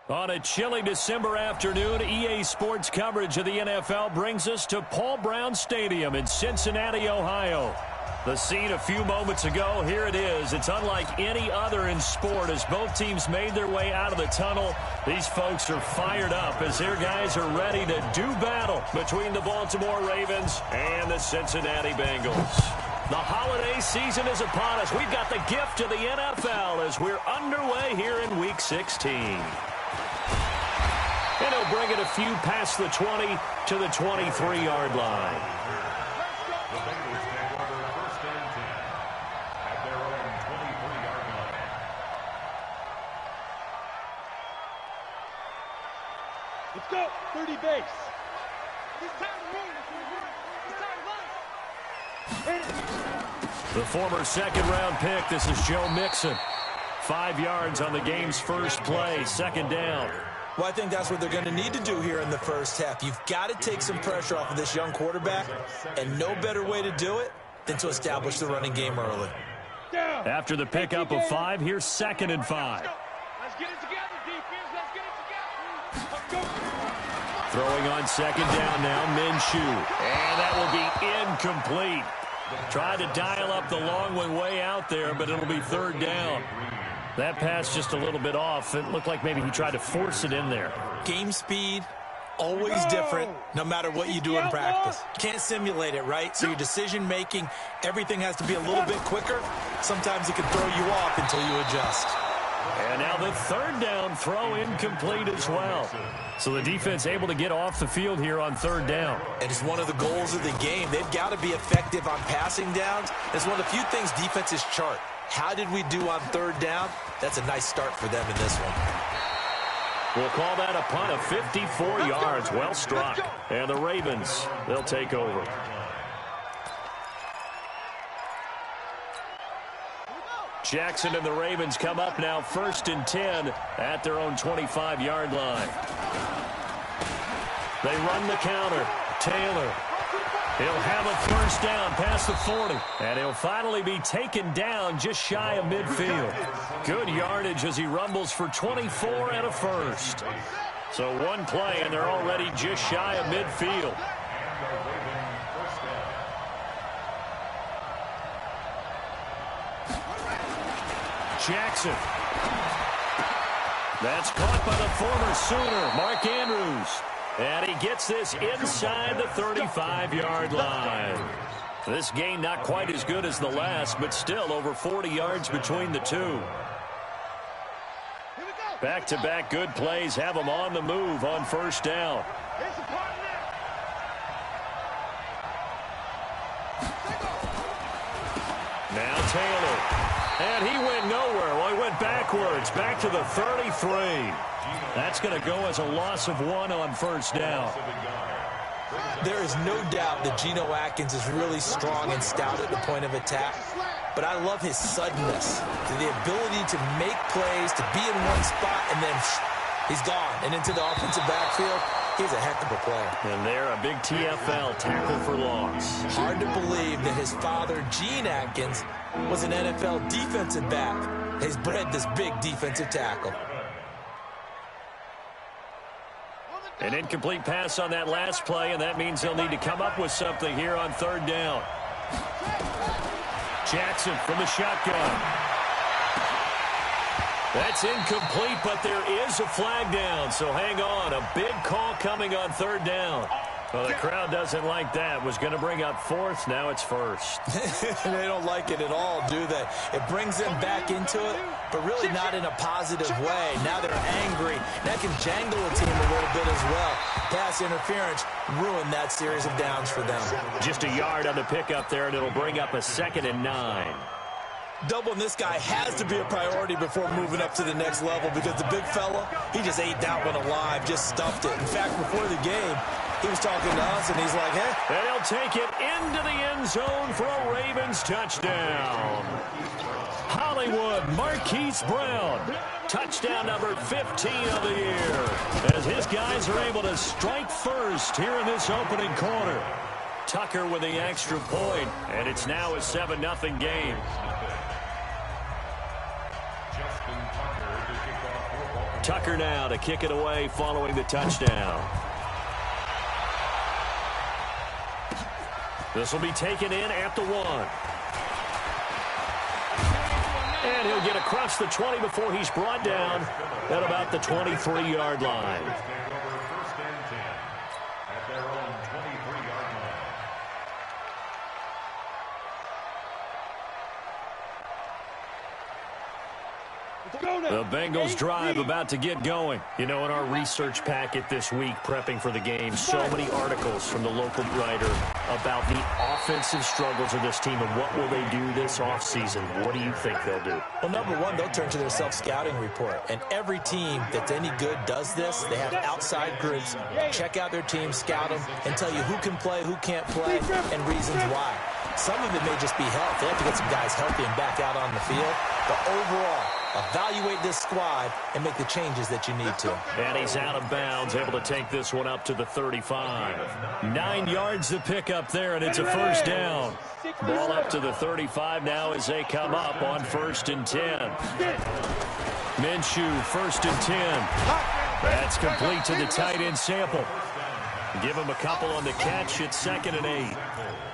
On a chilly December afternoon, EA Sports coverage of the NFL brings us to Paul Brown Stadium in Cincinnati, Ohio. The scene a few moments ago, here it is. It's unlike any other in sport as both teams made their way out of the tunnel. These folks are fired up as their guys are ready to do battle between the Baltimore Ravens and the Cincinnati Bengals. The holiday season is upon us. We've got the gift of the NFL as we're underway here in Week 16. And he'll bring it a few past the 20 to the 23-yard line. The Bengals take over first and 10 at their own 23-yard line. Let's go. 30 base. It's time to move. It's time to run. The former second-round pick, this is Joe Mixon. 5 yards on the game's first play, second down. Well, I think that's what they're going to need to do here in the first half. You've got to take some pressure off of this young quarterback, and no better way to do it than to establish the running game early. After the pickup of 5, here's 2nd and 5. Let's get it together, defense. Let's get it together. Let's go. Throwing on second down now, Minshew. And that will be incomplete. Tried to dial up the long one way out there, but it'll be third down. That pass just a little bit off. It looked like maybe he tried to force it in there. Game speed, always different, no matter what you do in practice. Can't simulate it, right? So your decision-making, everything has to be a little bit quicker. Sometimes it can throw you off until you adjust. And now the third down throw incomplete as well. So the defense able to get off the field here on third down. And it's one of the goals of the game. They've got to be effective on passing downs. It's one of the few things defenses chart. How did we do on third down? That's a nice start for them in this one. We'll call that a punt of 54 yards. Well struck. And the Ravens, they'll take over. Jackson and the Ravens come up now 1st and 10 at their own 25-yard line. They run the counter. Taylor. He'll have a first down past the 40. And he'll finally be taken down just shy of midfield. Good yardage as he rumbles for 24 and a first. So one play and they're already just shy of midfield. Jackson. That's caught by the former Sooner, Mark Andrews. And he gets this inside the 35-yard line. This gain not quite as good as the last, but still over 40 yards between the two. Back-to-back good plays have them on the move on first down. Now Taylor. And he went nowhere. Well, he went backwards, back to the 33. That's going to go as a loss of 1 on first down. There is no doubt that Geno Atkins is really strong and stout at the point of attack. But I love his suddenness, the ability to make plays, to be in one spot, and then he's gone. And into the offensive backfield, he's a heck of a player. And there, a big TFL, tackle for loss. Hard to believe that his father, Gene Atkins, was an NFL defensive back. He's bred this big defensive tackle. An incomplete pass on that last play, and that means they'll need to come up with something here on third down. Jackson from the shotgun. That's incomplete, but there is a flag down, so hang on. A big call coming on third down. Well, the crowd doesn't like that. Was going to bring up fourth. Now it's first. They don't like it at all, do they? It brings them back into it, but really not in a positive way. Now they're angry. That can jangle a team a little bit as well. Pass interference ruined that series of downs for them. Just a yard on the pickup there, and it'll bring up a 2nd and 9. Doubling this guy has to be a priority before moving up to the next level because the big fella, he just ate that one alive, just stuffed it. In fact, before the game, he was talking to us, and he's like, hey. And he'll take it into the end zone for a Ravens touchdown. Hollywood Marquise Brown, touchdown number 15 of the year, as his guys are able to strike first here in this opening quarter. Tucker with the extra point, and it's now a 7-0 game. Tucker now to kick it away following the touchdown. This will be taken in at the 1. And he'll get across the 20 before he's brought down at about the 23-yard line. The Bengals drive about to get going. You know, in our research packet this week, prepping for the game, so many articles from the local writer about the offensive struggles of this team and what will they do this offseason. What do you think they'll do? Well, number one, they'll turn to their self-scouting report. And every team that's any good does this. They have outside groups, check out their team, scout them, and tell you who can play, who can't play, and reasons why. Some of it may just be health. They have to get some guys healthy and back out on the field. But overall, evaluate this squad and make the changes that you need to. And he's out of bounds, able to take this one up to the 35. 9 yards to pick up there, and it's a first down. Ball up to the 35 now as they come up on 1st and 10. Minshew, 1st and 10. That's complete to the tight end Sample. Give him a couple on the catch. It's 2nd and 8.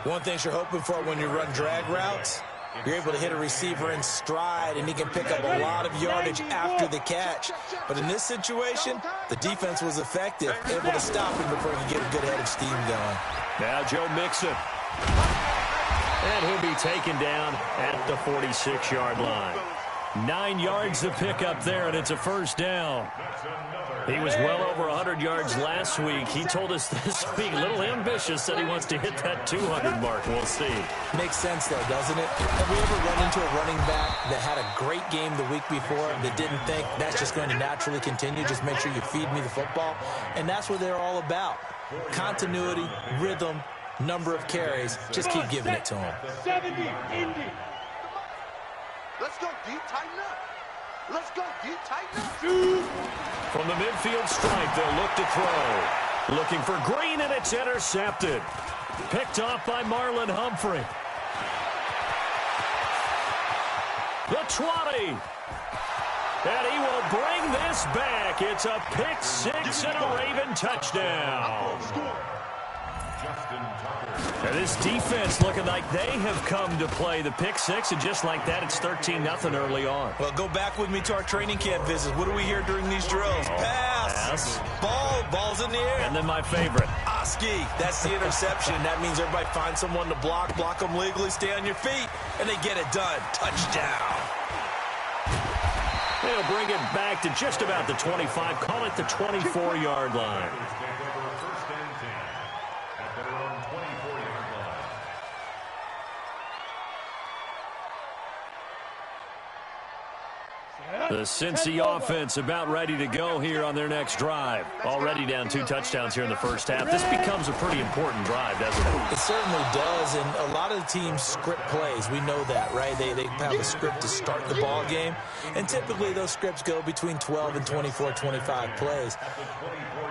One thing you're hoping for when you run drag routes, you're able to hit a receiver in stride, and he can pick up a lot of yardage after the catch. But in this situation, the defense was effective, able to stop him before he could get a good head of steam going. Now Joe Mixon. And he'll be taken down at the 46-yard line. 9 yards to pick up there, and it's a first down. He was well over 100 yards last week. He told us this week, a little ambitious, said he wants to hit that 200 mark. We'll see. Makes sense, though, doesn't it? Have we ever run into a running back that had a great game the week before that didn't think that's just going to naturally continue? Just make sure you feed me the football. And that's what they're all about. Continuity, rhythm, number of carries. Just keep giving it to him. 70, Indy. Let's go deep, tighten up. Let's go deep, tighten up. From the midfield stripe, they'll look to throw. Looking for Green, and it's intercepted. Picked off by Marlon Humphrey. The 20. And he will bring this back. It's a pick six and a Raven touchdown. And this defense looking like they have come to play the pick six, and just like that, it's 13-0 early on. Well, go back with me to our training camp visits. What do we hear during these drills? Pass. Ball's in the air. And then my favorite. Oski, that's the interception. That means everybody finds someone to block them legally, stay on your feet, and they get it done. Touchdown. They'll bring it back to just about the 25. Call it the 24-yard line. The Cincy offense about ready to go here on their next drive. Already down 2 touchdowns here in the first half. This becomes a pretty important drive, doesn't it? It certainly does, and a lot of the teams script plays. We know that, right? They have a script to start the ball game, and typically those scripts go between 12 and 24, 25 plays.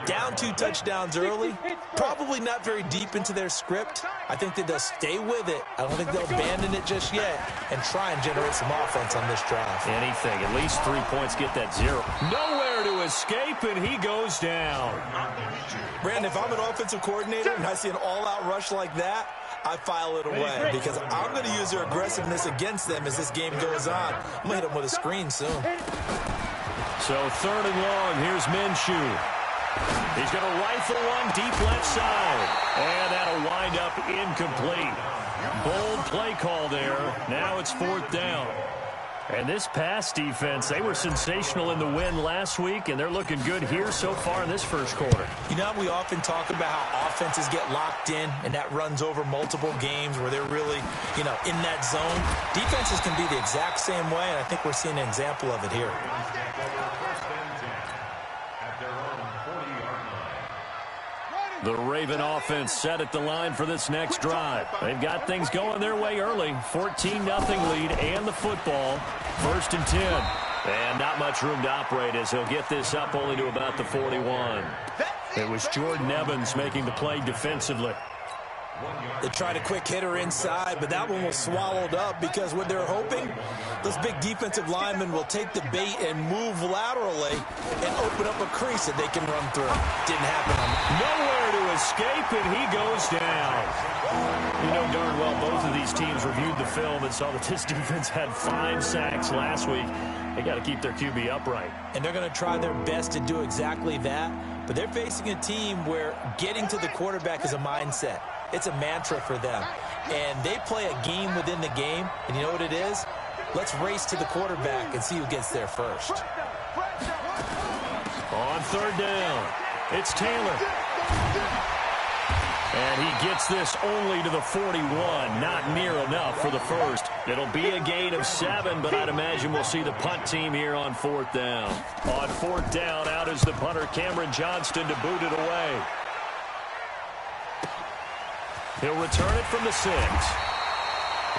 Down 2 touchdowns early, probably not very deep into their script. I think that they'll stay with it. I don't think they'll abandon it just yet and try and generate some offense on this drive. Anything, at least 3 points, get that 0. Nowhere to escape, and he goes down. Brandon, if I'm an offensive coordinator and I see an all-out rush like that, I file it away because I'm going to use their aggressiveness against them as this game goes on. I'm going to hit them with a screen soon. So 3rd and long, here's Minshew. He's going to rifle one deep left side. And that'll wind up incomplete. Bold play call there. Now it's 4th down. And this pass defense, they were sensational in the win last week, and they're looking good here so far in this first quarter. You know, we often talk about how offenses get locked in, and that runs over multiple games where they're really, in that zone. Defenses can be the exact same way, and I think we're seeing an example of it here. The Raven offense set at the line for this next drive. They've got things going their way early. 14-0 lead and the football. 1st and 10. And not much room to operate as he'll get this up only to about the 41. It was Jordan Evans making the play defensively. They tried a quick hitter inside, but that one was swallowed up because what they're hoping, those big defensive linemen will take the bait and move laterally and open up a crease that they can run through. Didn't happen. Nowhere to escape, and he goes down. You know darn well both of these teams reviewed the film and saw that this defense had 5 sacks last week. They got to keep their QB upright. And they're going to try their best to do exactly that, but they're facing a team where getting to the quarterback is a mindset. It's a mantra for them. And they play a game within the game. And you know what it is? Let's race to the quarterback and see who gets there first. On third down, it's Taylor. And he gets this only to the 41. Not near enough for the first. It'll be a gain of 7, but I'd imagine we'll see the punt team here on fourth down. On fourth down, out is the punter, Cameron Johnston, to boot it away. He'll return it from the 6.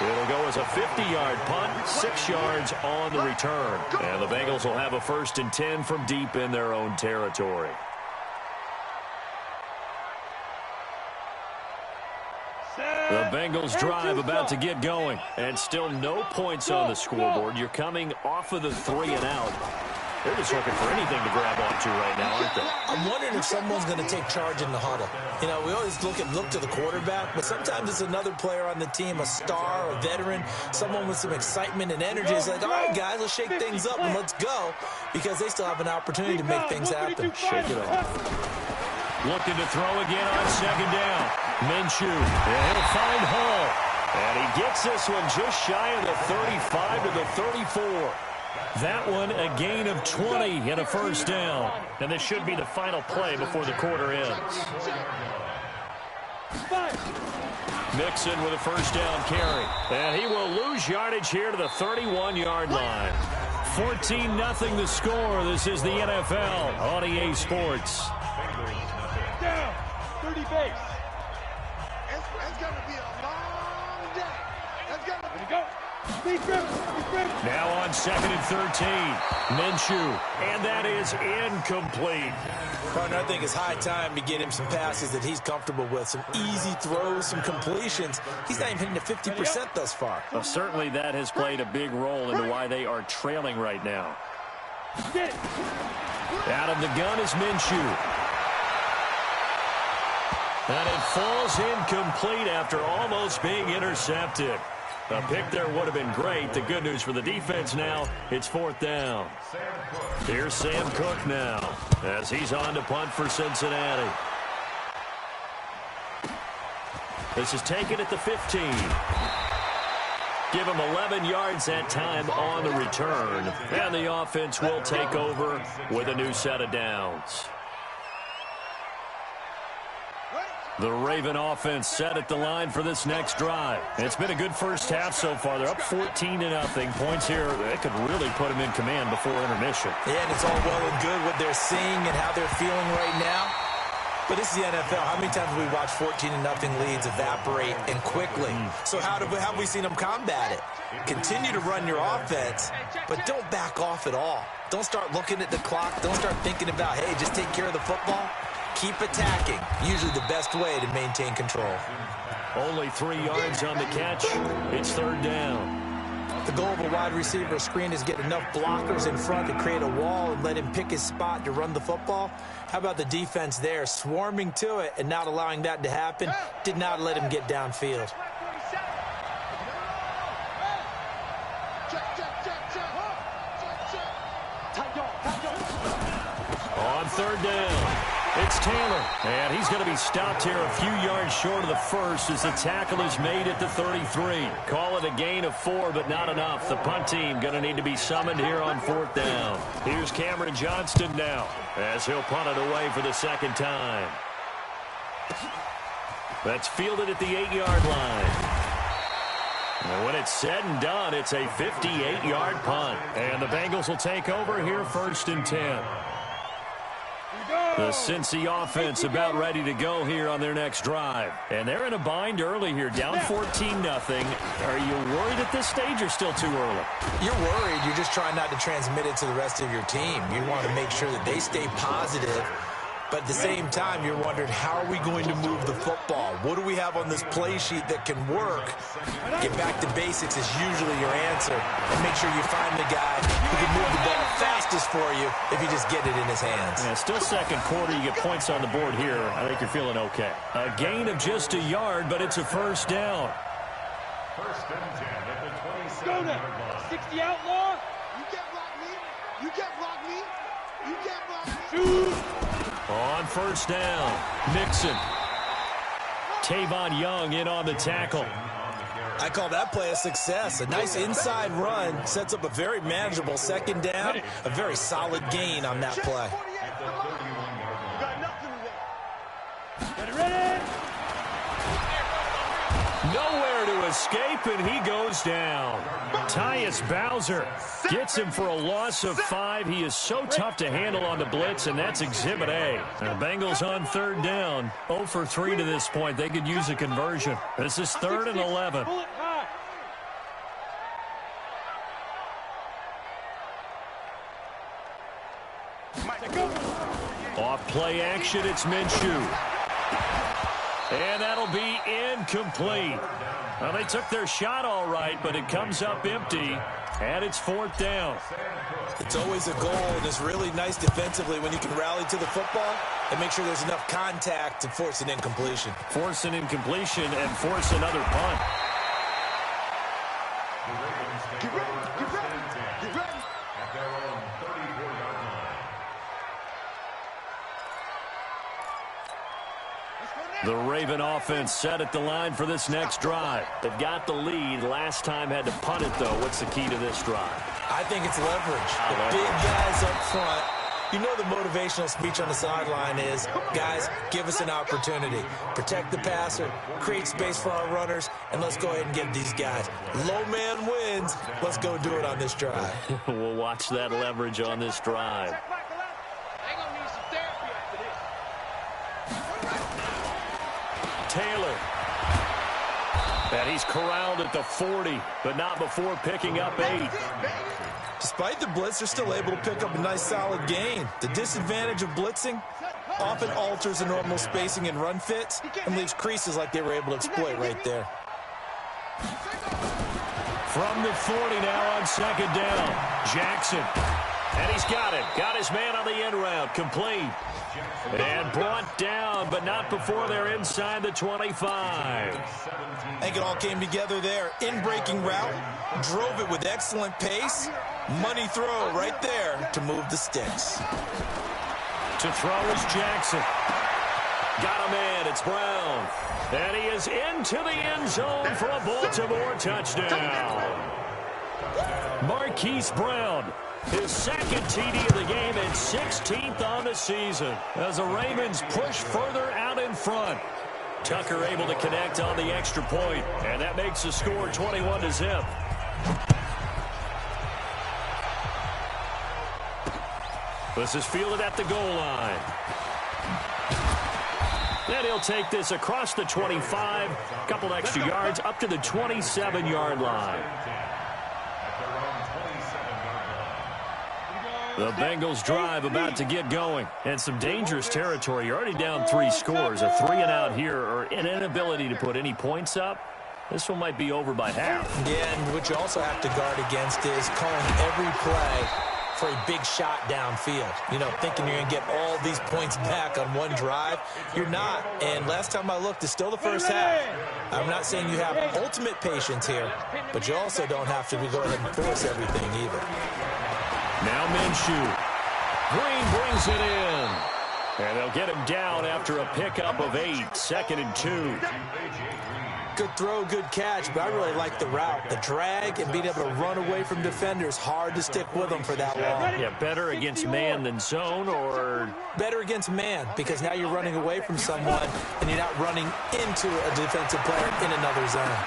It'll go as a 50-yard punt, 6 yards on the return. And the Bengals will have a 1st and 10 from deep in their own territory. The Bengals drive about to get going. And still no points on the scoreboard. You're coming off of the 3 and out. They're just looking for anything to grab onto right now, aren't they? I'm wondering if someone's going to take charge in the huddle. You know, we always look to the quarterback, but sometimes it's another player on the team, a star, a veteran, someone with some excitement and energy. It's like, all right, guys, let's shake things up and let's go, because they still have an opportunity to make things happen. Shake it off. Looking to throw again on 2nd down. Minshew, and he'll find Hall. And he gets this one just shy of the 35 to the 34. That one a gain of 20 and a 1st down. And this should be the final play before the quarter ends. Mixon with a 1st down carry. And he will lose yardage here to the 31-yard line. 14-0 the score. This is the NFL on EA Sports. Down. 30 base. It's going to be a long day. It's going to Ready, go. Now on 2nd and 13. Minshew. And that is incomplete. Partner, I think it's high time to get him some passes that he's comfortable with. Some easy throws, some completions. He's not even hitting the 50% thus far. Well, certainly that has played a big role into why they are trailing right now. Out of the gun is Minshew. And it falls incomplete after almost being intercepted. A pick there would have been great. The good news for the defense now, it's 4th down. Here's Sam Cook now as he's on to punt for Cincinnati. This is taken at the 15. Give him 11 yards that time on the return. And the offense will take over with a new set of downs. The Raven offense set at the line for this next drive. It's been a good first half so far. They're up 14-0. Points here, they could really put them in command before intermission. Yeah, and it's all well and good what they're seeing and how they're feeling right now. But this is the NFL. How many times have we watched 14-0 leads evaporate and quickly? So how have we seen them combat it? Continue to run your offense, but don't back off at all. Don't start looking at the clock. Don't start thinking about, hey, just take care of the football. Keep attacking. Usually the best way to maintain control. Only 3 yards on the catch. It's 3rd down. The goal of a wide receiver screen is get enough blockers in front to create a wall and let him pick his spot to run the football. How about the defense there, swarming to it and not allowing that to happen? Did not let him get downfield. On 3rd down, it's Taylor. And he's going to be stopped here a few yards short of the first as the tackle is made at the 33. Call it a gain of 4, but not enough. The punt team going to need to be summoned here on 4th down. Here's Cameron Johnston now as he'll punt it away for the 2nd time. That's fielded at the 8-yard line. And when it's said and done, it's a 58-yard punt. And the Bengals will take over here 1st and 10. The Cincy offense about ready to go here on their next drive. And they're in a bind early here, down 14-0. Are you worried at this stage or still too early? You're worried. You're just trying not to transmit it to the rest of your team. You want to make sure that they stay positive But at the same time, you're wondering, how are we going to move the football? What do we have on this play sheet that can work? Get back to basics is usually your answer. And make sure you find the guy who can move the ball fastest for you if you just get it in his hands. Yeah, still second quarter. You get points on the board here. I think you're feeling okay. A gain of just a yard, but it's a first down. First and 10 at the 27. Go now. 60 outlaw. You can't block me. You can't block me. You can't block me. Shoot. On first down, Mixon. Tavon Young in on the tackle. I call that play a success. A nice inside run sets up a very manageable second down. A very solid gain on that play. You got nothing today. Get ready. Nowhere to escape, and he goes down. Tyus Bowser gets him for a loss of 5. He is so tough to handle on the blitz, and that's Exhibit A. The Bengals on third down. 0 for 3 to this point. They could use a conversion. This is 3rd and 11. Pull it high. Off play action, it's Minshew. And that'll be incomplete. Well, they took their shot all right, but it comes up empty, and it's 4th down. It's always a goal, and it's really nice defensively when you can rally to the football and make sure there's enough contact to force an incompletion. Force an incompletion and force another punt. Get ready. Get ready. Get ready. At their own 34-yard line. The Raven offense set at the line for this next drive. They've got the lead. Last time had to punt it, though. What's the key to this drive? I think it's leverage. The big guys up front. You know the motivational speech on the sideline is, guys, give us an opportunity. Protect the passer, create space for our runners, and let's go ahead and get these guys. Low man wins. Let's go do it on this drive. We'll watch that leverage on this drive. They gonna need some therapy after this. Taylor. And he's corralled at the 40, but not before picking up 8. Despite the blitz, they're still able to pick up a nice solid gain. The disadvantage of blitzing often alters the normal spacing and run fits and leaves creases like they were able to exploit right there. From the 40 now on second down, Jackson. And he's got it. Got his man on the end route. Complete. And brought down, but not before they're inside the 25. I think it all came together there. In-breaking route, drove it with excellent pace. Money throw right there to move the sticks. To throw is Jackson. Got a man. It's Brown. And he is into the end zone for a Baltimore touchdown. Marquise Brown, his second TD of the game and 16th on the season as the Ravens push further out in front. Tucker able to connect on the extra point, and that makes the score 21-0. This is fielded at the goal line. Then he'll take this across the 25, a couple extra yards up to the 27-yard line. The Bengals drive about to get going. And some dangerous territory. You're already down 3 scores. A 3-and-out here or an inability to put any points up. This one might be over by half. Yeah, and what you also have to guard against is calling every play for a big shot downfield. You know, thinking you're going to get all these points back on one drive. You're not. And last time I looked, it's still the first half. I'm not saying you have ultimate patience here, but you also don't have to go ahead and force everything either. Now Minshew. Green brings it in. And they'll get him down after a pickup of 8. 2nd and 2. Good throw, good catch, but I really like the route. The drag and being able to run away from defenders, hard to stick with them for that long. Yeah, better against man than zone, or? Better against man, because now you're running away from someone and you're not running into a defensive player in another zone.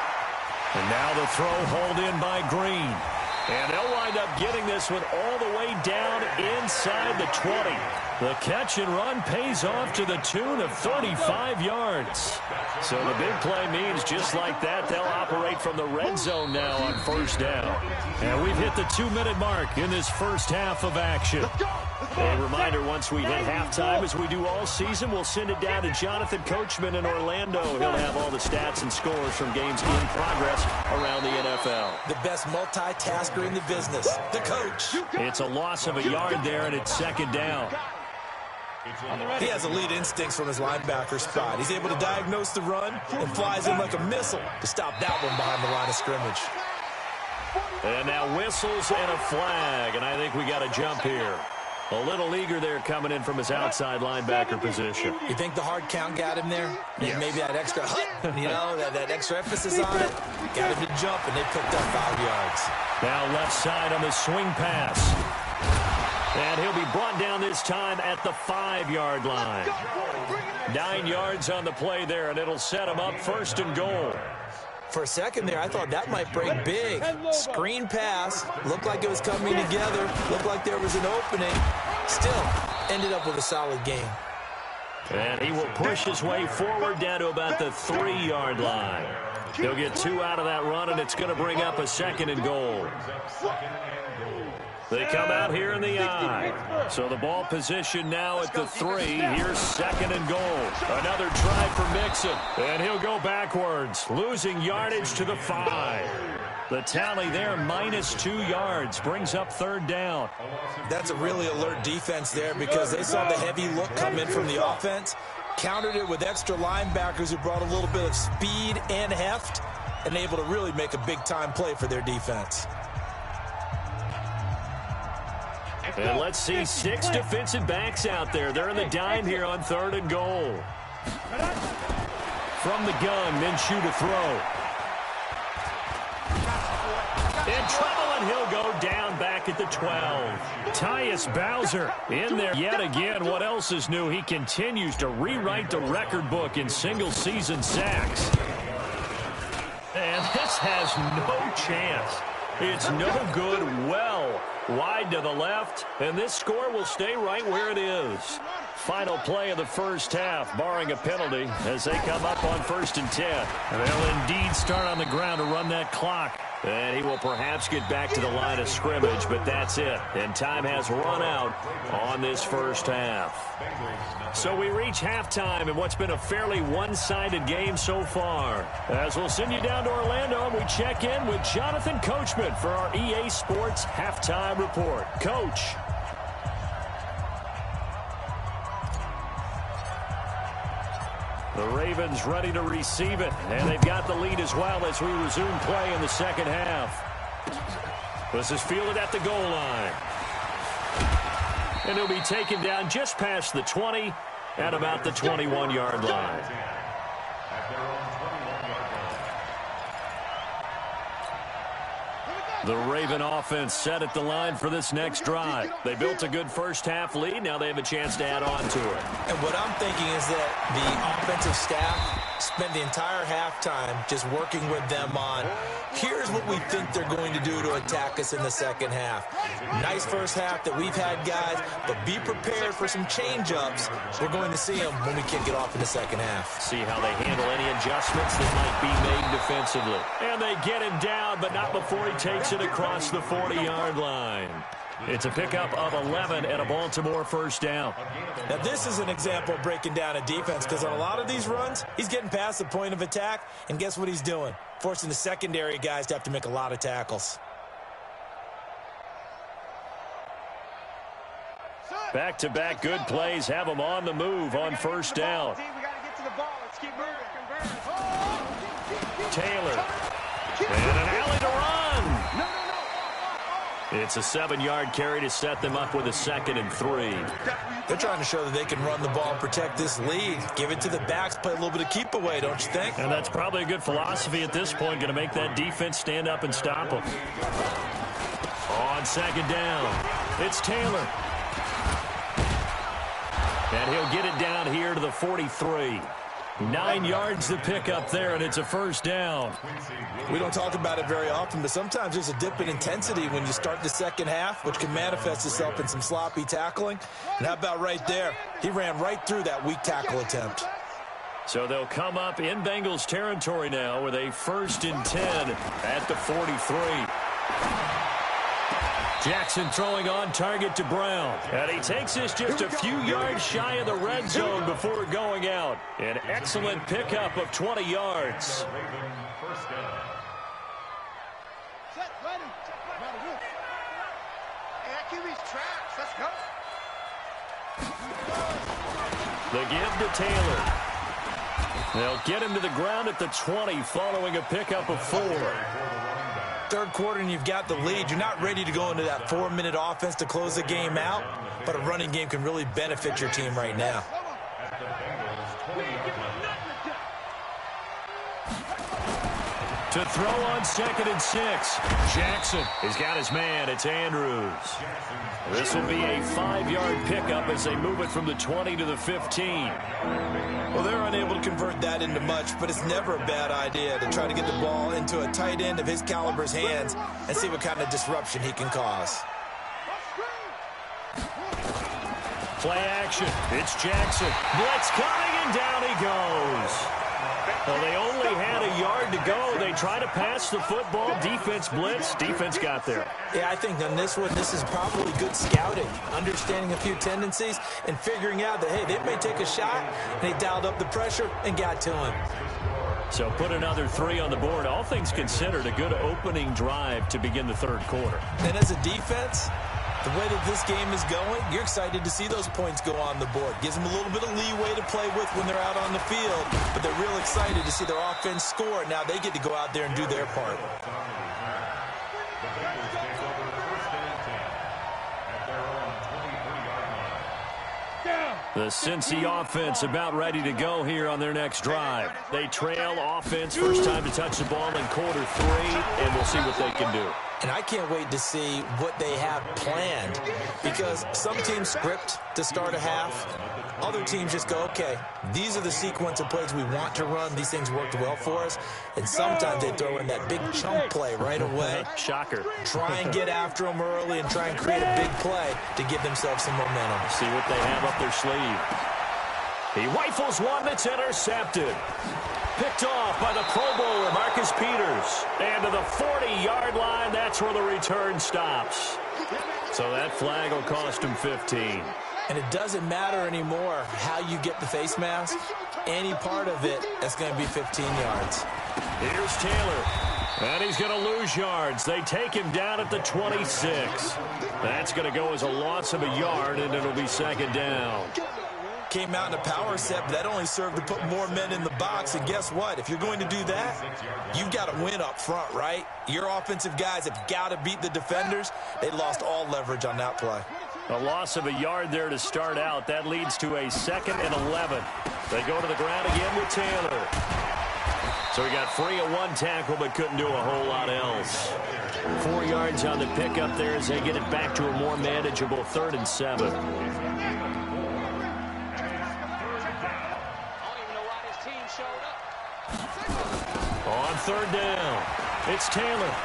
And now the throw hauled in by Green. And they'll wind up getting this one all the way down inside the 20. The catch and run pays off to the tune of 35 yards. So the big play means just like that, they'll operate from the red zone now on first down. And we've hit the 2-minute mark in this first half of action. A reminder, once we hit halftime, as we do all season, we'll send it down to Jonathan Coachman in Orlando. He'll have all the stats and scores from games in progress around the NFL. The best multitasker in the business, the coach. It's a loss of a yard there, and it's second down. He has elite instincts from his linebacker spot. He's able to diagnose the run and flies in like a missile to stop that one behind the line of scrimmage. And now whistles and a flag, and I think we got a jump here. A little eager there coming in from his outside linebacker position. You think the hard count got him there? Yes. Maybe that extra that extra emphasis on it got him to jump, and they picked up 5 yards. Now left side on the swing pass. And he'll be brought down this time at the 5-yard line. 9 yards on the play there, and it'll set him up first and goal. For a second there, I thought that might break big. Screen pass. Looked like it was coming together. Looked like there was an opening. Still, ended up with a solid game. And he will push his way forward down to about the 3-yard line. He'll get 2 out of that run, and it's going to bring up a second and goal. They come out here in the I. So the ball position now at the 3. Here's second and goal. Another try for Mixon. And he'll go backwards, losing yardage to the 5. The tally there, -2 yards, brings up third down. That's a really alert defense there because they saw the heavy look come in from the offense, countered it with extra linebackers who brought a little bit of speed and heft, and able to really make a big-time play for their defense. And let's see 6 defensive backs out there. They're in the dime here on third and goal. From the gun, Minshew to throw. In trouble, and he'll go down back at the 12. Tyus Bowser in there yet again. What else is new? He continues to rewrite the record book in single-season sacks. And this has no chance. It's no good. Well wide to the left, and this score will stay right where it is. Final play of the first half, barring a penalty, as they come up on 1st and 10. And they'll indeed start on the ground to run that clock. And he will perhaps get back to the line of scrimmage, but that's it. And time has run out on this first half. So we reach halftime in what's been a fairly one-sided game so far. As we'll send you down to Orlando, and we check in with Jonathan Coachman for our EA Sports Halftime Report. Coach. The Ravens ready to receive it, and they've got the lead as well as we resume play in the second half. This is fielded at the goal line. And he'll be taken down just past the 20 at about the 21-yard line. The Raven offense set at the line for this next drive. They built a good first-half lead. Now they have a chance to add on to it. And what I'm thinking is that the offensive staff spent the entire halftime just working with them on, here's what we think they're going to do to attack us in the second half. Nice first half that we've had, guys, but be prepared for some change-ups. We're going to see them when we kick it off in the second half. See how they handle any adjustments that might be made defensively. And they get him down, but not before he takes it across the 40-yard line. It's a pickup of 11 and a Baltimore first down. Now, this is an example of breaking down a defense because on a lot of these runs, he's getting past the point of attack, and guess what he's doing? Forcing the secondary guys to have to make a lot of tackles. Back-to-back good plays have them on the move on first down. Taylor. And an alley to run. It's a 7-yard carry to set them up with a 2nd and 3. They're trying to show that they can run the ball and protect this lead. Give it to the backs, play a little bit of keep away, don't you think? And that's probably a good philosophy at this point, going to make that defense stand up and stop them. On 2nd down, it's Taylor. And he'll get it down here to the 43. 9 yards to pick up there, and it's a first down. We don't talk about it very often, but sometimes there's a dip in intensity when you start the second half, which can manifest itself in some sloppy tackling. And how about right there? He ran right through that weak tackle attempt. So they'll come up in Bengals territory now with a 1st and 10 at the 43. Jackson throwing on target to Brown. And he takes this just a few yards shy of the red zone before going out. An excellent pickup of 20 yards. Set, ready. Hey, QB's tracks. Let's go. The give to Taylor. They'll get him to the ground at the 20 following a pickup of 4. Third quarter and you've got the lead. You're not ready to go into that 4-minute offense to close the game out, but a running game can really benefit your team right now. To throw on 2nd and 6. Jackson has got his man. It's Andrews. This will be a 5-yard pickup as they move it from the 20 to the 15. Well, they're unable to convert that into much, but it's never a bad idea to try to get the ball into a tight end of his caliber's hands and see what kind of disruption he can cause. Play action. It's Jackson. Blitz coming, and down he goes. Well, they only had a yard to go. They try to pass the football. Defense blitz. Defense got there. Yeah, I think on this one, this is probably good scouting, understanding a few tendencies, and figuring out that, hey, they may take a shot, and they dialed up the pressure and got to him. So put another 3 on the board. All things considered, a good opening drive to begin the third quarter. And as a defense, the way that this game is going, you're excited to see those points go on the board. Gives them a little bit of leeway to play with when they're out on the field, but they're real excited to see their offense score. Now they get to go out there and do their part. The Cincy offense about ready to go here on their next drive. They trail offense, first time to touch the ball in quarter 3, and we'll see what they can do. And I can't wait to see what they have planned, because some teams script to start a half. Other teams just go, okay, these are the sequence of plays we want to run. These things worked well for us. And sometimes they throw in that big chunk play right away. Shocker. Try and get after them early and try and create a big play to give themselves some momentum. See what they have up their sleeve. He rifles one that's intercepted. Picked off by the Pro Bowler, Marcus Peters. And to the 40-yard line, that's where the return stops. So that flag will cost him 15. And it doesn't matter anymore how you get the face mask. Any part of it, that's going to be 15 yards. Here's Taylor. And he's going to lose yards. They take him down at the 26. That's going to go as a loss of a yard, and it'll be 2nd down. Came out in a power set, but that only served to put more men in the box. And guess what? If you're going to do that, you've got to win up front, right? Your offensive guys have got to beat the defenders. They lost all leverage on that play. A loss of a yard there to start out. That leads to a 2nd and 11. They go to the ground again with Taylor. So he got free of one tackle, but couldn't do a whole lot else. 4 yards on the pickup there as they get it back to a more manageable 3rd and 7. On 3rd down, it's Taylor.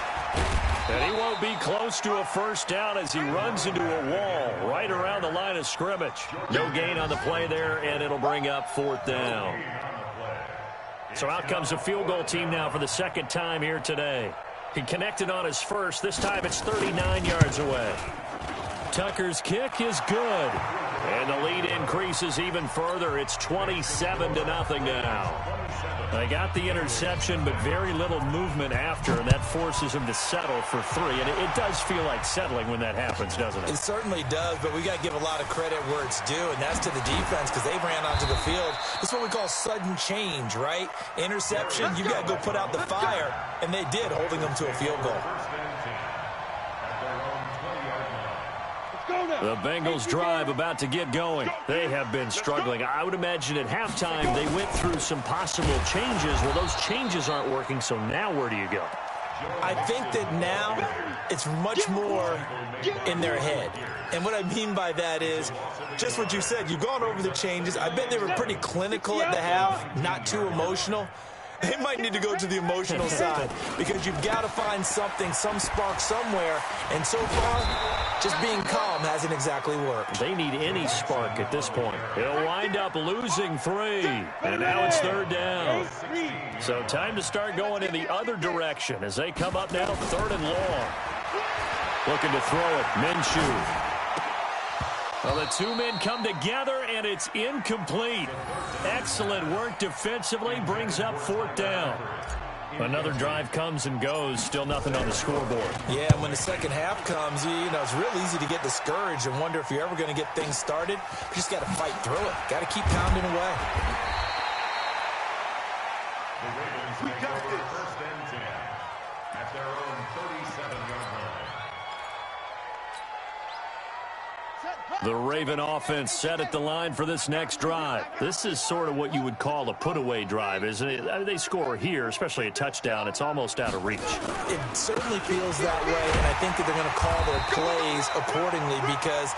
And he won't be close to a first down as he runs into a wall right around the line of scrimmage. No gain on the play there, and it'll bring up 4th down. So out comes the field goal team now for the 2nd time here today. He connected on his first. This time it's 39 yards away. Tucker's kick is good. And the lead increases even further. It's 27-0 now. They got the interception, but very little movement after, and that forces him to settle for 3. And it does feel like settling when that happens, doesn't it? It certainly does, but we got to give a lot of credit where it's due, and that's to the defense because they ran onto the field. It's what we call sudden change, right? Interception, you got to go put out the fire, and they did, holding them to a field goal. The Bengals drive about to get going. They have been struggling. I would imagine at halftime they went through some possible changes. Well, those changes aren't working, so now where do you go? I think that now it's much more in their head. And what I mean by that is just what you said. You've gone over the changes. I bet they were pretty clinical at the half, not too emotional. They might need to go to the emotional side because you've got to find something, some spark somewhere. And so far, just being calm hasn't exactly worked. They need any spark at this point. He'll wind up losing 3. And now it's 3rd down. So time to start going in the other direction as they come up now 3rd and long. Looking to throw it. Minshew. Well, the two men come together, and it's incomplete. Excellent work defensively, brings up 4th down. Another drive comes and goes, still nothing on the scoreboard. Yeah, when the second half comes, you know, it's real easy to get discouraged and wonder if you're ever going to get things started. You just got to fight through it. Got to keep pounding away. We got this. 1st and 10 at their own 37-yard line. The Raven offense set at the line for this next drive. This is sort of what you would call a put-away drive, isn't it? I mean, they score here, especially a touchdown. It's almost out of reach. It certainly feels that way, and I think that they're going to call their plays accordingly because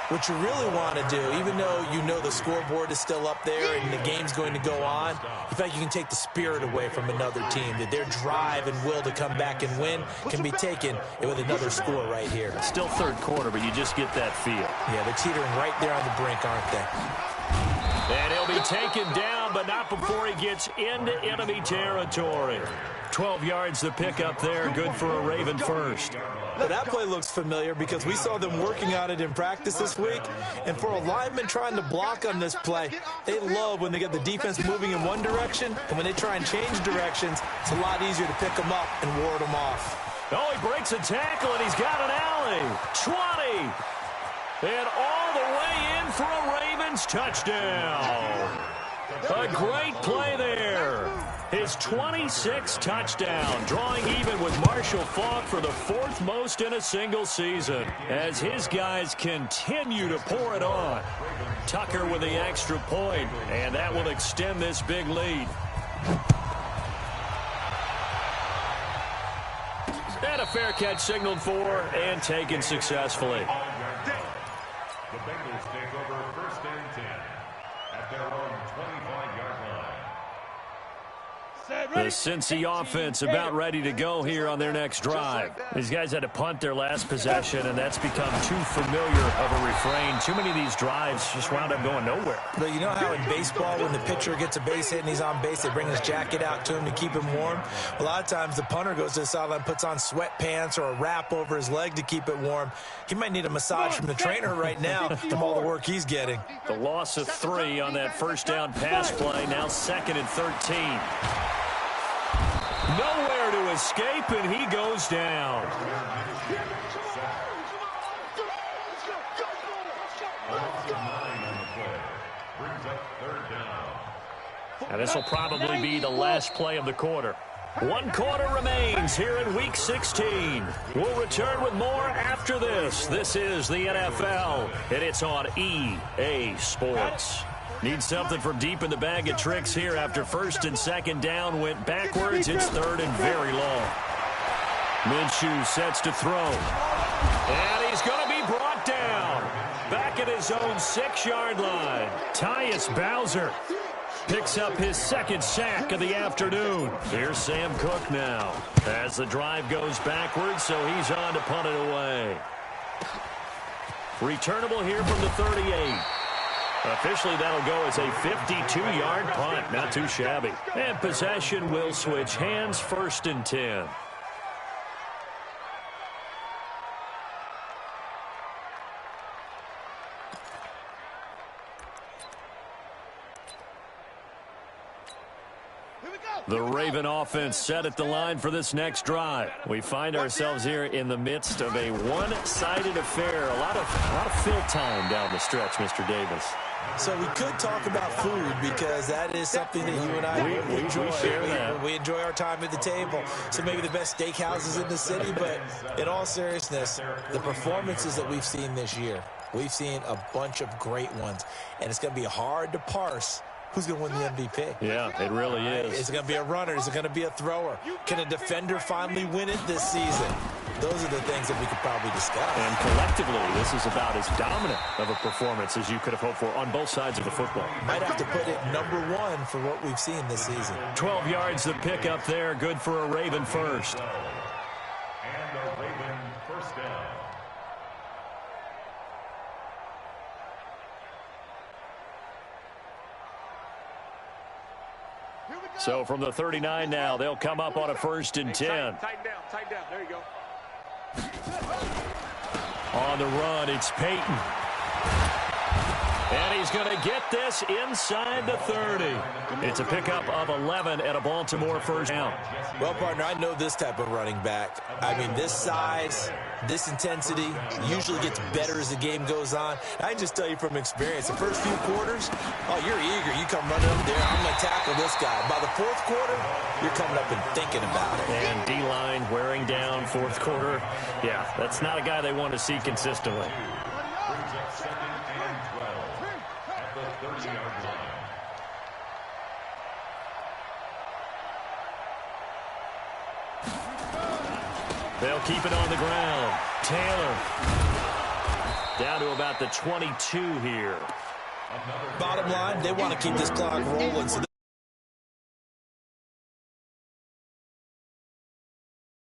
what you really want to do, even though you know the scoreboard is still up there and the game's going to go on, in fact, you can take the spirit away from another team, that their drive and will to come back and win can be taken with another score right here. Still 3rd quarter, but you just get that feel. Yeah, they're teetering right there on the brink, aren't they? And he'll be taken down, but not before he gets into enemy territory. 12 yards to pick up there, good for a Raven first. But that play looks familiar because we saw them working on it in practice this week. And for a lineman trying to block on this play, they love when they get the defense moving in one direction. And when they try and change directions, it's a lot easier to pick them up and ward them off. Oh, he breaks a tackle, and he's got an alley. 20. And all the way in for a Ravens touchdown. A great play there. His 26th touchdown, drawing even with Marshall Faulk for the 4th most in a single season, as his guys continue to pour it on. Tucker with the extra point, and that will extend this big lead. And a fair catch signaled for and taken successfully. The Bengals take over 1st and 10 at their own 25-yard line. The Cincy offense about ready to go here on their next drive. These guys had to punt their last possession, and that's become too familiar of a refrain. Too many of these drives just wound up going nowhere. But you know how in baseball, when the pitcher gets a base hit and he's on base, they bring his jacket out to him to keep him warm? A lot of times the punter goes to the sideline, puts on sweatpants or a wrap over his leg to keep it warm. He might need a massage from the trainer right now from all the work he's getting. The loss of 3 on that 1st down pass play, now 2nd and 13. Nowhere to escape, and he goes down. And this will probably be the last play of the quarter. 1 quarter remains here in Week 16. We'll return with more after this. This is the NFL, and it's on EA Sports. Need something from deep in the bag of tricks here after 1st and 2nd down went backwards. It's 3rd and very long. Minshew sets to throw. And he's going to be brought down. Back at his own 6-yard line. Tyus Bowser picks up his 2nd sack of the afternoon. Here's Sam Cook now as the drive goes backwards, so he's on to punt it away. Returnable here from the 38. Officially, that'll go as a 52-yard punt. Not too shabby. And possession will switch hands, 1st and 10. The Raven offense set at the line for this next drive. We find ourselves here in the midst of a one-sided affair. A lot of fill time down the stretch, Mr. Davis. So we could talk about food because that is something that you and I enjoy. We enjoy our time at the table. So maybe the best steakhouses in the city, but in all seriousness, the performances that we've seen this year, we've seen a bunch of great ones. And it's going to be hard to parse who's going to win the MVP? Yeah, it really is. Is it going to be a runner? Is it going to be a thrower? Can a defender finally win it this season? Those are the things that we could probably discuss. And collectively, this is about as dominant of a performance as you could have hoped for on both sides of the football. Might have to put it #1 for what we've seen this season. 12 yards the pick up there. Good for a Raven first. And a Raven first down. So from the 39 now, they'll come up on a 1st and 10. Tighten down. There you go. On the run, it's Peyton. And he's going to get this inside the 30. It's a pickup of 11 at a Baltimore first down. Well, partner, I know this type of running back. I mean, this size, this intensity usually gets better as the game goes on. I can just tell you from experience, the first few quarters, oh, you're eager. You come running up there, I'm going to tackle this guy. By the 4th quarter, you're coming up and thinking about it. And D-line wearing down 4th quarter. Yeah, that's not a guy they want to see consistently. Brings up 2nd and 12 at the 30-yard line. They'll keep it on the ground. Taylor down to about the 22 here. Bottom line, they want to keep this clock rolling. So